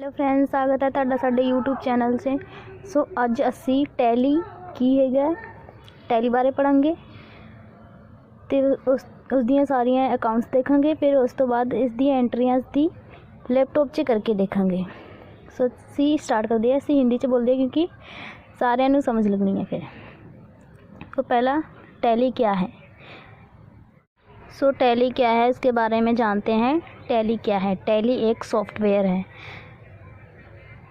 Hello friends, स्वागत है ਤੁਹਾਡਾ ਸਾਡੇ YouTube चैनल से। सो ਅੱਜ ਅਸੀਂ टैली की है टैली बारे पढ़ांगे ਤੇ ਉਸ ਦੀਆਂ ਸਾਰੀਆਂ ਅਕਾਊਂਟਸ ਦੇਖਾਂਗੇ। ਫਿਰ ਉਸ ਤੋਂ ਬਾਅਦ ਇਸ ਦੀਆਂ ਐਂਟਰੀਆਂ ਦੀ ਲੈਪਟਾਪ 'ਚ ਕਰਕੇ ਦੇਖਾਂਗੇ। ਸੋ ਅਸੀਂ ਸਟਾਰਟ ਕਰਦੇ ਹਾਂ। ਅਸੀਂ हिंदी 'ਚ बोलते हैं क्योंकि सारिਆਂ ਨੂੰ समझ लगनी है। फिर तो पहला टैली क्या है। सो टैली क्या है इसके बारे में जानते हैं। टैली क्या है। टैली एक सॉफ्टवेयर है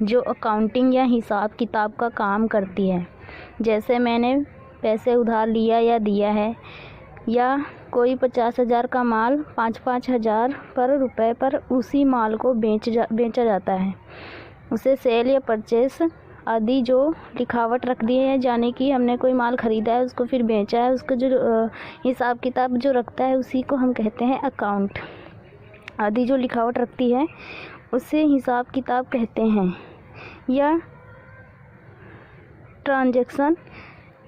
जो अकाउंटिंग या हिसाब किताब का काम करती है। जैसे मैंने पैसे उधार लिया या दिया है, या कोई 50,000 का माल 5,000 रुपए पर उसी माल को बेचा जाता है। उसे सेल या परचेस आदि जो लिखावट रख दी है, यानी कि हमने कोई माल ख़रीदा है, उसको फिर बेचा है, उसका जो हिसाब किताब जो रखता है उसी को हम कहते हैं अकाउंट। आदि जो लिखावट रखती है उसे हिसाब किताब कहते हैं या ट्रांजैक्शन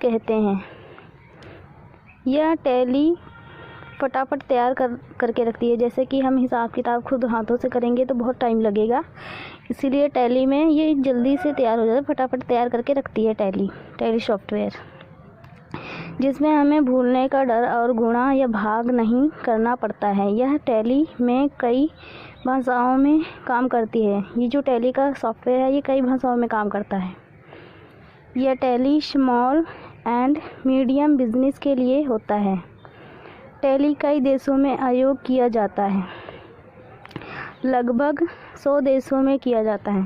कहते हैं। यह टैली फटाफट तैयार करके रखती है। जैसे कि हम हिसाब किताब खुद हाथों से करेंगे तो बहुत टाइम लगेगा, इसीलिए टैली में ये जल्दी से तैयार हो जाता है, फटाफट तैयार करके रखती है टैली सॉफ्टवेयर, जिसमें हमें भूलने का डर और गुणा या भाग नहीं करना पड़ता है। यह टैली में कई भाषाओं में काम करती है। ये जो टैली का सॉफ्टवेयर है ये कई भाषाओं में काम करता है। यह tally small and medium business के लिए होता है। टैली कई देशों में प्रयोग किया जाता है, लगभग 100 देशों में किया जाता है।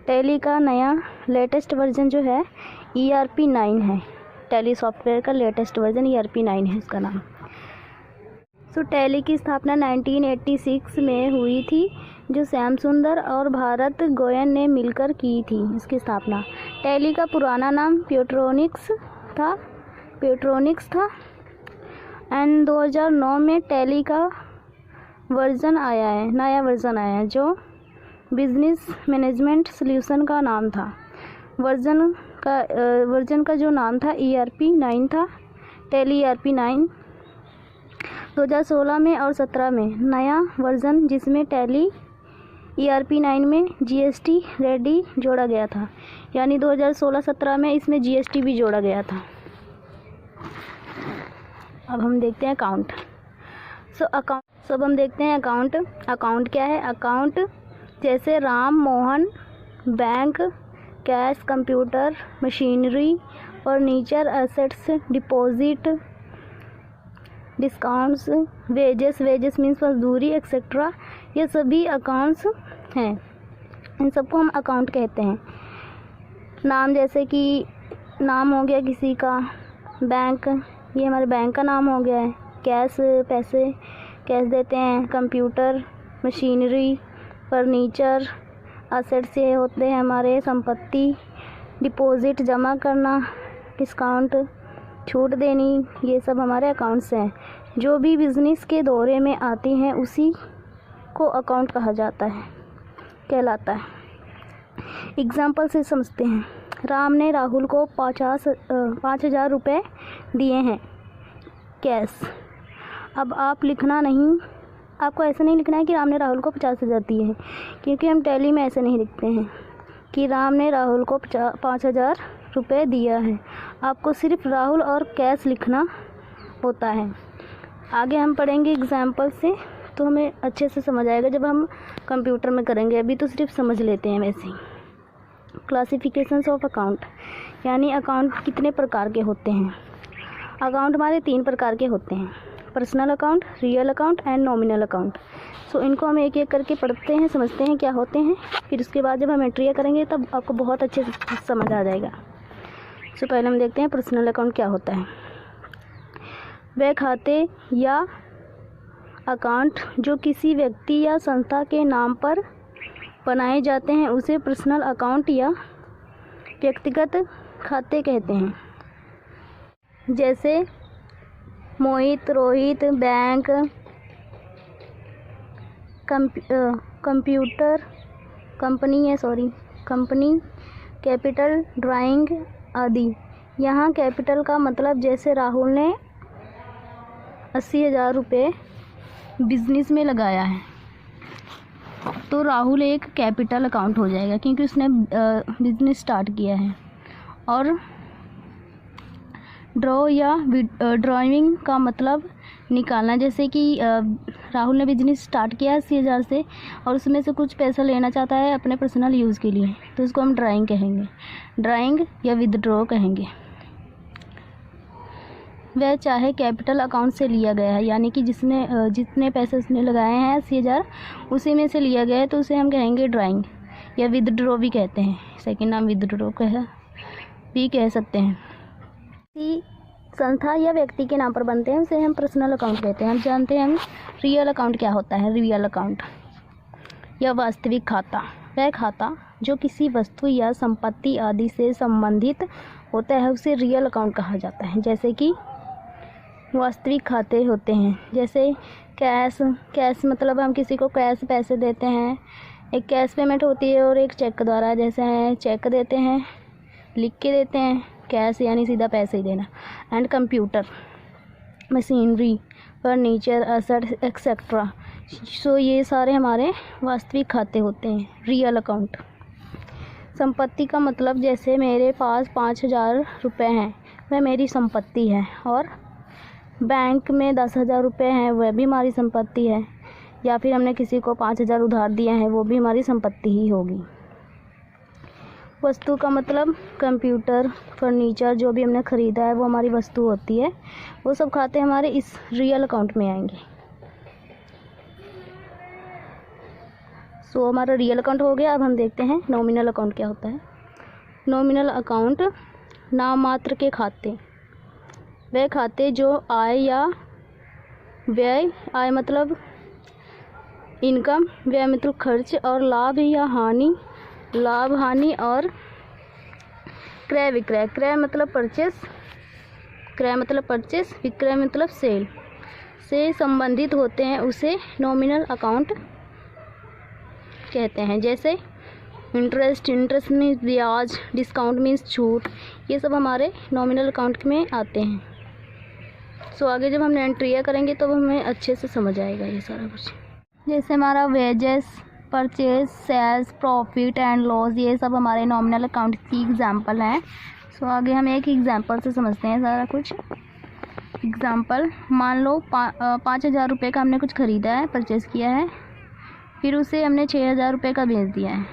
टैली का नया लेटेस्ट वर्जन जो है ERP 9 है। टैली सॉफ्टवेयर का लेटेस्ट वर्जन ERP 9 है इसका नाम। सो टैली की स्थापना 1986 में हुई थी, जो श्याम सुंदर और भारत गोयन ने मिलकर की थी इसकी स्थापना। टैली का पुराना नाम प्यूट्रोनिक्स था एंड 2009 में टैली का नया वर्ज़न आया है जो बिजनेस मैनेजमेंट सॉल्यूशन का नाम था। वर्जन का जो नाम था ERP 9 था। टैली ERP 9 2016 में और 17 में नया वर्ज़न जिसमें टैली ERP 9 में GST रेडी जोड़ा गया था, यानी 2016-17 में इसमें GST भी जोड़ा गया था। अब हम देखते हैं अकाउंट। अब हम देखते हैं अकाउंट। अकाउंट क्या है। अकाउंट जैसे Ram Mohan, bank, cash, computer, machinery, furniture, assets, deposit, discounts, wages means मजदूरी एक्सेट्रा, ये सभी अकाउंट्स हैं। इन सबको हम अकाउंट कहते हैं। नाम जैसे कि नाम हो गया किसी का, बैंक, ये हमारे बैंक का नाम हो गया है। कैश, पैसे कैश देते हैं। कंप्यूटर, मशीनरी, फर्नीचर, एसेट्स ये होते हैं हमारे संपत्ति। डिपॉजिट जमा करना, डिस्काउंट छूट देनी, ये सब हमारे अकाउंट्स हैं। जो भी बिज़नेस के दौरे में आती हैं उसी को अकाउंट कहा जाता है, कहलाता है। एग्जाम्पल से समझते हैं। राम ने राहुल को 5,000 रुपये दिए हैं कैश। अब आपको ऐसे नहीं लिखना है कि राम ने राहुल को 50,000 दिए हैं, क्योंकि हम टैली में ऐसे नहीं लिखते हैं कि राम ने राहुल को 5,000 रुपये दिया है। आपको सिर्फ राहुल और कैश लिखना होता है। आगे हम पढ़ेंगे एग्जाम्पल से, तो हमें अच्छे से समझ आएगा जब हम कंप्यूटर में करेंगे। अभी तो सिर्फ समझ लेते हैं वैसे ही। क्लासिफिकेशंस ऑफ अकाउंट, यानी अकाउंट कितने प्रकार के होते हैं। अकाउंट हमारे 3 प्रकार के होते हैं, personal account, real account and nominal account. So इनको हम एक एक करके पढ़ते हैं, समझते हैं क्या होते हैं। फिर उसके बाद जब हम एंट्रियाँ करेंगे तब आपको बहुत अच्छे से समझ आ जाएगा। सो पहले हम देखते हैं पर्सनल अकाउंट क्या होता है। वह खाते या अकाउंट जो किसी व्यक्ति या संस्था के नाम पर बनाए जाते हैं उसे पर्सनल अकाउंट या व्यक्तिगत खाते कहते हैं। जैसे Mohit, Rohit, bank, computer, company, capital, drawing आदि। यहाँ कैपिटल का मतलब जैसे राहुल ने 80,000 रुपये बिजनेस में लगाया है। तो राहुल एक कैपिटल अकाउंट हो जाएगा क्योंकि उसने बिजनेस स्टार्ट किया है। और ड्रॉ या ड्राइंग का मतलब निकालना, जैसे कि राहुल ने बिजनेस स्टार्ट किया है 80,000 से और उसमें से कुछ पैसा लेना चाहता है अपने पर्सनल यूज़ के लिए, तो उसको हम ड्राइंग कहेंगे, ड्राइंग या विदड्रॉ कहेंगे। वह चाहे कैपिटल अकाउंट से लिया गया है, यानी कि जितने पैसे उसने लगाए हैं 80,000 उसी में से लिया गया है, तो उसे हम कहेंगे ड्राइंग या विदड्रॉ भी कहते हैं। सेकंड नाम विदड्रॉ भी कह सकते हैं। किसी संस्था या व्यक्ति के नाम पर बनते हैं उसे हम पर्सनल अकाउंट कहते हैं। हम जानते हैं हम रियल अकाउंट क्या होता है। रियल अकाउंट या वास्तविक खाता, वह खाता जो किसी वस्तु या संपत्ति आदि से संबंधित होता है उसे रियल अकाउंट कहा जाता है। जैसे कि वास्तविक खाते होते हैं, जैसे कैश मतलब हम किसी को कैश पैसे देते हैं, एक कैश पेमेंट होती है और एक चेक द्वारा, जैसे हैं चेक देते हैं लिख के देते हैं, कैश यानी सीधा पैसे ही देना। And computer, machinery, furniture, asset etcetera, so ये सारे हमारे वास्तविक खाते होते हैं, रियल अकाउंट। संपत्ति का मतलब जैसे मेरे पास 5,000 रुपये हैं वह मेरी संपत्ति है, और बैंक में 10,000 रुपये हैं वह भी हमारी संपत्ति है, या फिर हमने किसी को 5,000 उधार दिया है वो भी हमारी संपत्ति ही होगी। वस्तु का मतलब कंप्यूटर, फर्नीचर, जो भी हमने ख़रीदा है वो हमारी वस्तु होती है। वो सब खाते हमारे इस रियल अकाउंट में आएंगे। सो हमारा रियल अकाउंट हो गया। अब हम देखते हैं नॉमिनल अकाउंट क्या होता है। नॉमिनल अकाउंट नाम मात्र के खाते, वह खाते जो आय या व्यय, आय मतलब इनकम, व्यय मतलब खर्च, और लाभ या हानि, लाभ हानि, और क्रय विक्रय, क्रय मतलब परचेस, क्रय मतलब परचेस, विक्रय मतलब सेल से संबंधित होते हैं उसे नॉमिनल अकाउंट कहते हैं। जैसे इंटरेस्ट मीन्स ब्याज, डिस्काउंट मीन्स छूट, ये सब हमारे नॉमिनल अकाउंट में आते हैं। सो आगे जब हम एंट्रियाँ करेंगे तो हमें अच्छे से समझ आएगा ये सारा कुछ। जैसे हमारा wages, purchase, sales, profit and loss, ये सब हमारे नॉमिनल अकाउंट की एग्जांपल हैं। सो आगे हम एक एग्जांपल से समझते हैं सारा कुछ। एग्जांपल, मान लो 5,000 रुपये का हमने कुछ ख़रीदा है, परचेज़ किया है, फिर उसे हमने 6,000 रुपये का बेच दिया है,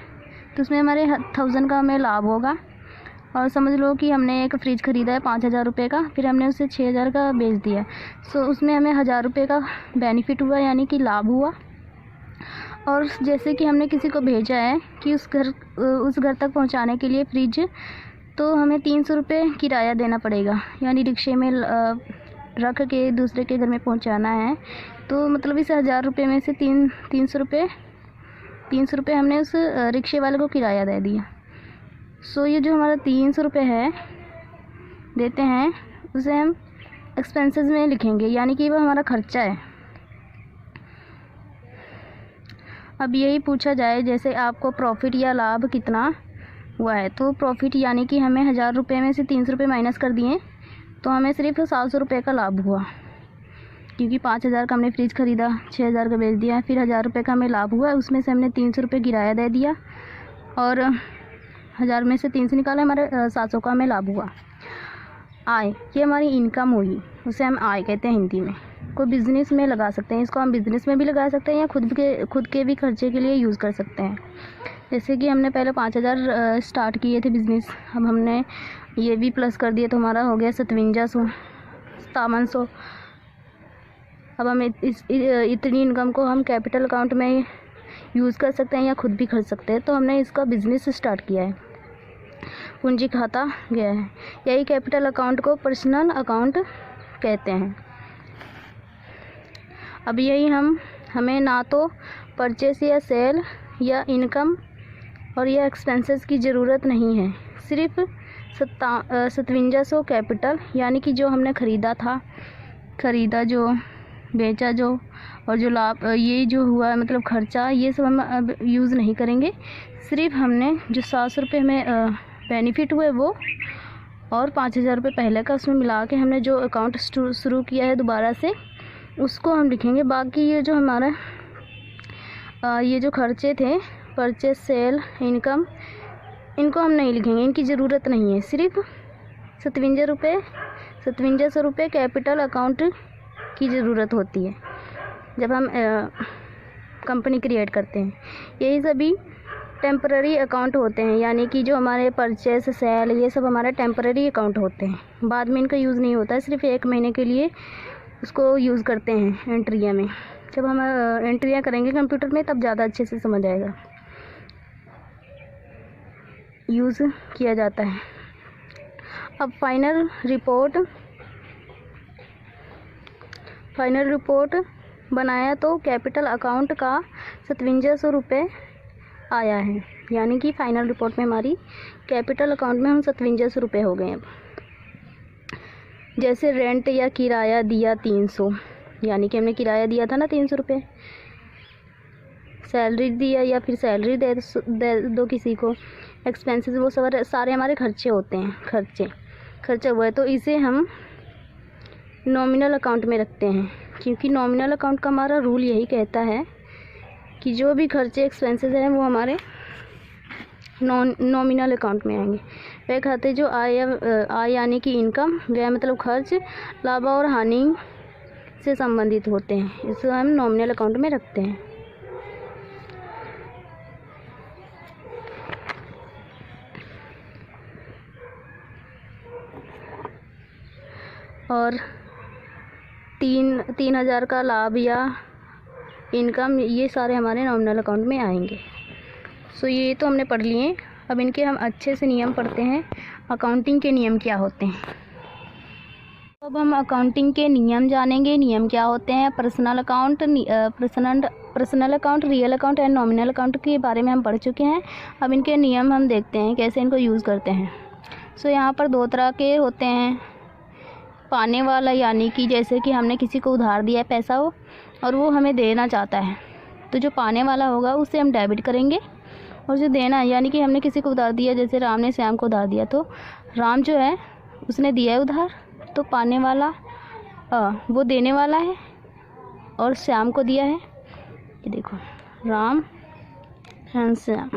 तो उसमें हमारे 1,000 का हमें लाभ होगा। और समझ लो कि हमने एक फ्रिज ख़रीदा है 5,000 रुपये का, फिर हमने उसे 6,000 का बेच दिया, सो उसमें हमें 1,000 रुपये का बेनिफिट हुआ, यानी कि लाभ हुआ। और जैसे कि हमने किसी को भेजा है कि उस घर तक पहुंचाने के लिए फ्रिज, तो हमें 300 रुपये किराया देना पड़ेगा, यानी रिक्शे में रख के दूसरे के घर में पहुंचाना है। तो मतलब इस 1,000 रुपये में से 300 रुपये हमने उस रिक्शे वाले को किराया दे दिया। सो ये जो हमारा 300 रुपये है देते हैं उसे हम एक्सपेंसेस में लिखेंगे, यानी कि वह हमारा खर्चा है। अब यही पूछा जाए जैसे आपको प्रॉफिट या लाभ कितना हुआ है, तो प्रॉफिट यानी कि हमें 1,000 रुपये में से 300 रुपये माइनस कर दिए तो हमें सिर्फ 700 रुपये का लाभ हुआ, क्योंकि 5,000 का हमने फ्रिज ख़रीदा, 6,000 का बेच दिया, फिर 1,000 रुपये का हमें लाभ हुआ, उसमें से हमने 300 रुपये किराया दे दिया और 1,000 में से 300 निकाला, हमारे 700 का हमें लाभ हुआ। आय, ये हमारी इनकम हुई, उसे हम आय कहते हैं हिंदी में। कोई बिज़नेस में लगा सकते हैं, इसको हम बिज़नेस में भी लगा सकते हैं या खुद के भी खर्चे के लिए यूज़ कर सकते हैं। जैसे कि हमने पहले 5,000 स्टार्ट किए थे बिज़नेस, अब हमने ये भी प्लस कर दिया तो हमारा हो गया 5700। अब हम इतनी इनकम को हम कैपिटल अकाउंट में यूज़ कर सकते हैं या खुद भी खर्च सकते हैं, तो हमने इसका बिज़नेस स्टार्ट किया है, पूंजी खाता गया है। यही कैपिटल अकाउंट को पर्सनल अकाउंट कहते हैं। अब यही हमें ना तो परचेस या सेल या इनकम और या एक्सपेंसेस की ज़रूरत नहीं है, सिर्फ 5700 कैपिटल, यानी कि जो हमने ख़रीदा जो बेचा जो और जो लाभ ये जो हुआ मतलब खर्चा, ये सब हम अब यूज़ नहीं करेंगे। सिर्फ हमने जो 700 रुपये में बेनिफिट हुए वो और 5,000 रुपये पहले का उसमें मिला के हमने जो अकाउंट शुरू किया है दोबारा से, उसको हम लिखेंगे। बाकी ये जो हमारा ये जो खर्चे थे, परचेज, सेल, इनकम, इनको हम नहीं लिखेंगे, इनकी ज़रूरत नहीं है। सिर्फ 5700 रुपये कैपिटल अकाउंट की ज़रूरत होती है जब हम कंपनी क्रिएट करते हैं। यही सभी टेम्पररी अकाउंट होते हैं, यानी कि जो हमारे परचेस, सेल, ये सब हमारे टेम्पररी अकाउंट होते हैं, बाद में इनका यूज़ नहीं होता है, सिर्फ 1 महीने के लिए उसको यूज़ करते हैं एंट्रिया में। जब हम एंट्रियाँ करेंगे कंप्यूटर में तब ज़्यादा अच्छे से समझ आएगा, यूज़ किया जाता है। अब फाइनल रिपोर्ट बनाया तो कैपिटल अकाउंट का 5700 रुपये आया है, यानी कि फाइनल रिपोर्ट में हमारी कैपिटल अकाउंट में हम 5700 रुपये हो गए। अब जैसे रेंट या किराया दिया 300, यानी कि हमने किराया दिया था ना 300 रुपये, सैलरी दिया या फिर सैलरी दे दो किसी को, एक्सपेंसेस वो सब सारे हमारे खर्चे होते हैं, खर्चा हुआ है, तो इसे हम नॉमिनल अकाउंट में रखते हैं, क्योंकि नॉमिनल अकाउंट का हमारा रूल यही कहता है कि जो भी खर्चे, एक्सपेंसेस हैं वो हमारे नॉमिनल अकाउंट में आएंगे। वह खाते जो आय यानी कि इनकम, व्यय मतलब खर्च, लाभ और हानि से संबंधित होते हैं, इसे हम नॉमिनल अकाउंट में रखते हैं। और 3000 का लाभ या इनकम, ये सारे हमारे नॉमिनल अकाउंट में आएंगे। सो ये तो हमने पढ़ लिए। अब इनके हम अच्छे से नियम पढ़ते हैं, अकाउंटिंग के नियम क्या होते हैं। अब हम अकाउंटिंग के नियम जानेंगे। नियम क्या होते हैं? Personal account, real account and nominal account के बारे में हम पढ़ चुके हैं। अब इनके नियम हम देखते हैं कैसे इनको यूज़ करते हैं। सो यहाँ पर 2 तरह के होते हैं। पाने वाला, यानी कि जैसे कि हमने किसी को उधार दिया है पैसा हो और वो हमें देना चाहता है, तो जो पाने वाला होगा उसे हम डेबिट करेंगे। और जो देना, यानी कि हमने किसी को उधार दिया, जैसे राम ने श्याम को उधार दिया, तो राम जो है उसने दिया है उधार, तो पाने वाला वो देने वाला है, और श्याम को दिया है, ये देखो राम एंड श्याम,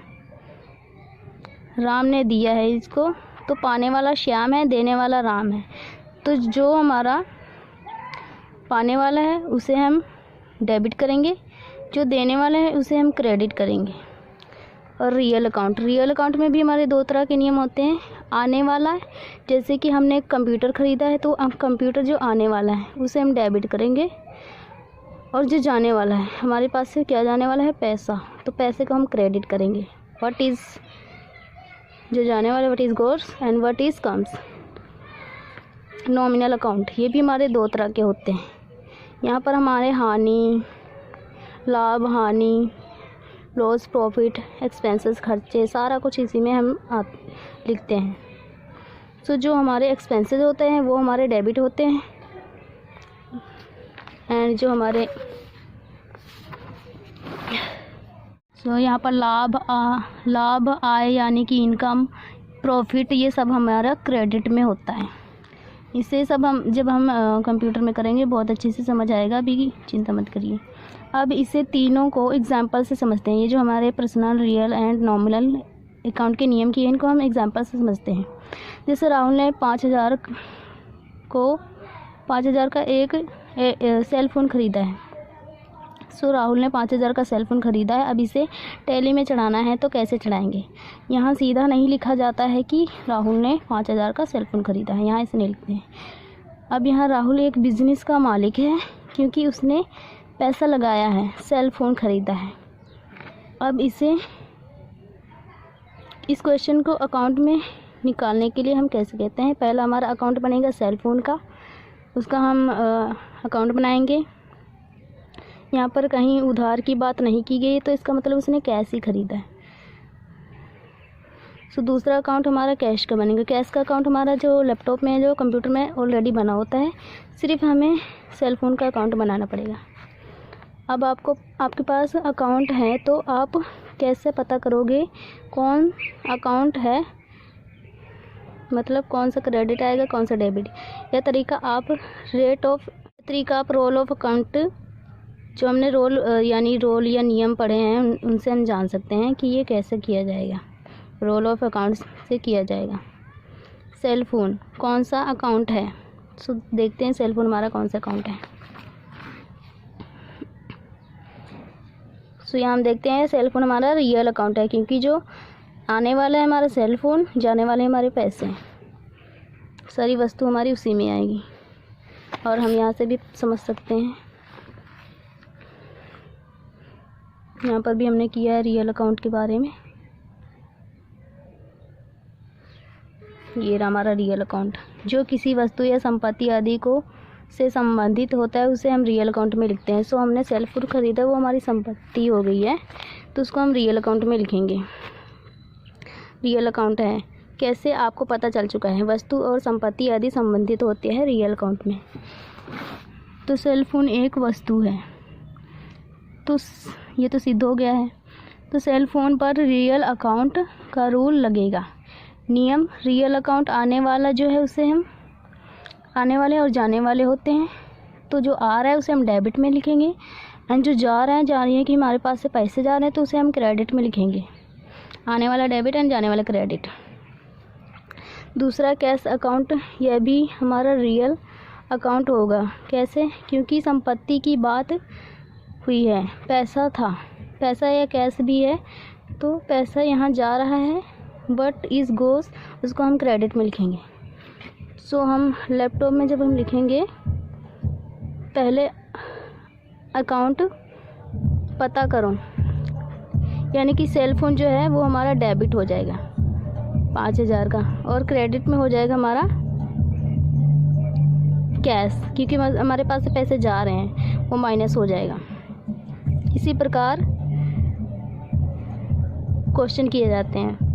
राम ने दिया है इसको, तो पाने वाला श्याम है, देने वाला राम है। तो जो हमारा पाने वाला है उसे हम डेबिट करेंगे, जो देने वाला है उसे हम क्रेडिट करेंगे। और रियल अकाउंट में भी हमारे 2 तरह के नियम होते हैं। आने वाला, जैसे कि हमने एक कंप्यूटर ख़रीदा है, तो कंप्यूटर जो आने वाला है उसे हम डेबिट करेंगे। और जो जाने वाला है, हमारे पास से क्या जाने वाला है? पैसा, तो पैसे को हम क्रेडिट करेंगे। व्हाट इज़, जो जाने वाला, what is goes and what is comes. Nominal account, ये भी हमारे 2 तरह के होते हैं। यहाँ पर हमारे हानि, लाभ, हानि, लॉस, प्रॉफिट, एक्सपेंसेस, खर्चे, सारा कुछ इसी में हम लिखते हैं। सो जो हमारे एक्सपेंसेस होते हैं वो हमारे डेबिट होते हैं, एंड जो हमारे यहाँ पर लाभ, आय यानी कि इनकम, प्रॉफिट, ये सब हमारा क्रेडिट में होता है। इसे सब हम जब हम कंप्यूटर में करेंगे बहुत अच्छे से समझ आएगा, अभी चिंता मत करिए। अब इसे तीनों को एग्जांपल से समझते हैं। ये जो हमारे personal, real and nominal account के नियम किए, इनको हम एग्जांपल से समझते हैं। जैसे राहुल ने 5000 का एक सेल फ़ोन ख़रीदा है। सो राहुल ने 5000 का सेल फ़ोन ख़रीदा है। अब इसे टैली में चढ़ाना है, तो कैसे चढ़ाएंगे? यहाँ सीधा नहीं लिखा जाता है कि राहुल ने 5000 का सेल फ़ोन ख़रीदा है, यहाँ इसे नहीं लिखते हैं। अब यहाँ राहुल एक बिज़नेस का मालिक है, क्योंकि उसने पैसा लगाया है, सेल फ़ोन ख़रीदा है। अब इस क्वेश्चन को अकाउंट में निकालने के लिए हम कैसे कहते हैं? पहला हमारा अकाउंट बनेगा सेल फ़ोन का, उसका हम अकाउंट बनाएंगे। यहाँ पर कहीं उधार की बात नहीं की गई, तो इसका मतलब उसने कैश ही ख़रीदा है। सो दूसरा अकाउंट हमारा कैश का बनेगा। कैश का अकाउंट हमारा जो लैपटॉप में, जो कंप्यूटर में ऑलरेडी बना होता है, सिर्फ हमें सेल फ़ोन का अकाउंट बनाना पड़ेगा। अब आपके पास अकाउंट है, तो आप कैसे पता करोगे कौन अकाउंट है, मतलब कौन सा क्रेडिट आएगा, कौन सा डेबिट? यह तरीका आप रोल ऑफ अकाउंट जो हमने रोल या नियम पढ़े हैं उनसे हम जान सकते हैं कि ये कैसे किया जाएगा। रोल ऑफ अकाउंट से किया जाएगा। सेल फोन कौन सा अकाउंट है? सो देखते हैं सेल फोन हमारा कौन सा अकाउंट है। सो यहाँ हम देखते हैं सेल फोन हमारा रियल अकाउंट है, क्योंकि जो आने वाला है हमारा सेल फोन, जाने वाले हमारे पैसे, सारी वस्तु हमारी उसी में आएगी। और हम यहाँ से भी समझ सकते हैं, यहाँ पर भी हमने किया है रियल अकाउंट के बारे में। ये रहा हमारा रियल अकाउंट। जो किसी वस्तु या संपत्ति आदि को से संबंधित होता है उसे हम रियल अकाउंट में लिखते हैं। सो हमने सेल फोन खरीदा, वो हमारी संपत्ति हो गई है, तो उसको हम रियल अकाउंट में लिखेंगे। रियल अकाउंट है कैसे, आपको पता चल चुका है। वस्तु और संपत्ति आदि संबंधित होते हैं रियल अकाउंट में। तो सेल फोन एक वस्तु है, तो ये तो सिद्ध हो गया है। तो सेल फोन पर रियल अकाउंट का रूल लगेगा। नियम, रियल अकाउंट आने वाला जो है उसे हम आने वाले और जाने वाले होते हैं। तो जो आ रहा है उसे हम डेबिट में लिखेंगे, एंड जो जा रहा है, जा रही है कि हमारे पास से पैसे जा रहे हैं, तो उसे हम क्रेडिट में लिखेंगे। आने वाला डेबिट एंड जाने वाला क्रेडिट। दूसरा कैश अकाउंट, यह भी हमारा रियल अकाउंट होगा। कैसे? क्योंकि संपत्ति की बात हुई है, पैसा था, पैसा या कैश भी है, तो पैसा यहाँ जा रहा है, बट इस गोस उसको हम क्रेडिट में लिखेंगे। सो हम लैपटॉप में जब हम लिखेंगे, पहले अकाउंट पता करो, यानी कि सेल फोन जो है वो हमारा डेबिट हो जाएगा 5000 का, और क्रेडिट में हो जाएगा हमारा कैश, क्योंकि हमारे पास से पैसे जा रहे हैं, वो माइनस हो जाएगा। इसी प्रकार क्वेश्चन किए जाते हैं।